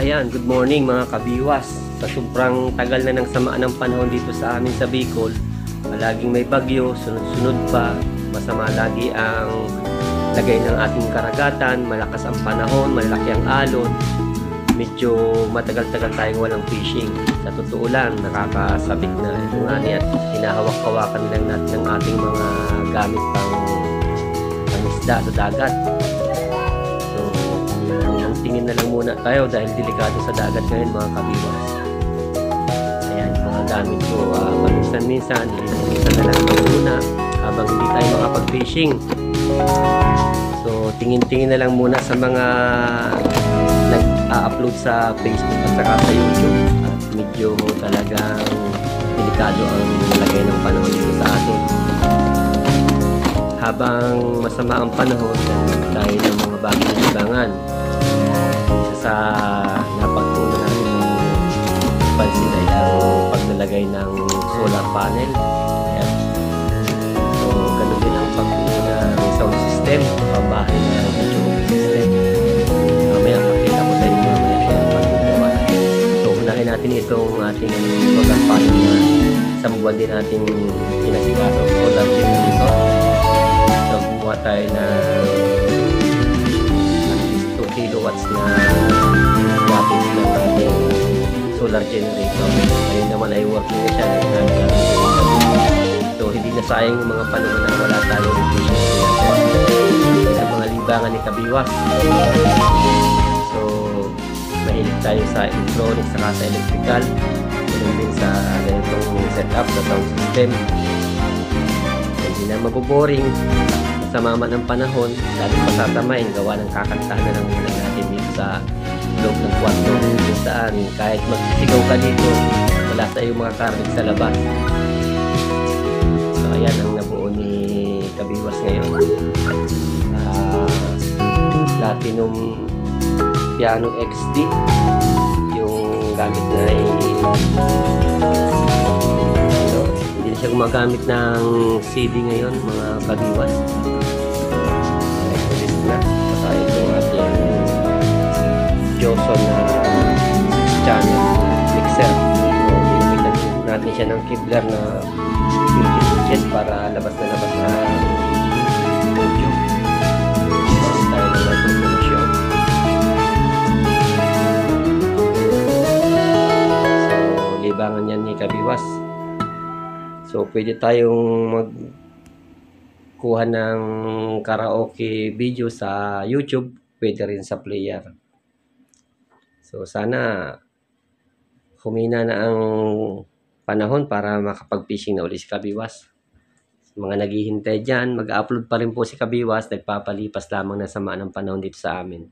ayan, good morning mga kabiwas. Sa sobrang tagal na ng samaan ng panahon dito sa amin sa Bicol, laging may bagyo, sunod-sunod pa, masama lagi ang lagay ng ating karagatan, malakas ang panahon, malaki ang alon, medyo matagal-tagal tayong walang fishing. Sa totoo lang, nakakasabik na ito nga niya, hinahawak-hawakan lang natin ang ating mga gamit pang isda sa dagat. Tingin na lang muna tayo dahil delikado sa dagat ngayon mga kabiwas. Ayan, mga gamit ko paminsan-minsan, minsan na lang muna habang hindi tayo makapag-fishing. So, tingin-tingin na lang muna sa mga nag-upload sa Facebook at saka sa YouTube. At medyo talagang delikado ang lagay ng panahon dito sa atin. Habang masama ang panahon dahil ng mga bagong libangan, sa napagtunan natin pansin ay ang paglalagay ng solar panel. Ayan. So, ganun din ang pagtunan ng sound system, pambahay na video system. Mamaya makita ko tayo mamaya yung paggawa natin. So, unahin natin itong ating solar panel na isang buwan din natin pinasikaso. Solar generator. So, gumawa tayo na 2 kilowatts na wattage ng ating solar generator. Ngayon naman ay working na siya. So, hindi na sayang yung mga panahon na wala tayong fishing sa mga libangan ni kabiwas. So, mahilig tayo sa electronics saka sa electrical. Ganun din sa ganitong setup sa sound system. Hindi na maboboring sa mama ng panahon, lalo pasatamain gawa ng kakantahan na lang muna natin dito sa loob ng kwarto kung saan kahit magsigaw ka dito wala sa iyong mga karinig sa labas. So ayan ang nabuo ni kabiwas ngayon. Platinum Piano XD yung gamit na hindi na siya gumagamit ng CD ngayon mga kabiwas. Na saka itong ating Johnson na 6 channel mixer. So, ginamitan natin siya ng Kevlar na 50 inches para labas na labas na audio. Meron tayo ng microphone. So, libangan yan ni kabiwas. So, pwede tayong kuha ng karaoke video sa YouTube, pwede rin sa player. So sana humina na ang panahon para makapag-fishing na ulit si kabiwas. Mga naghihintay dyan, mag-upload pa rin po si kabiwas, nagpapalipas lamang na samaan ng panahon dito sa amin.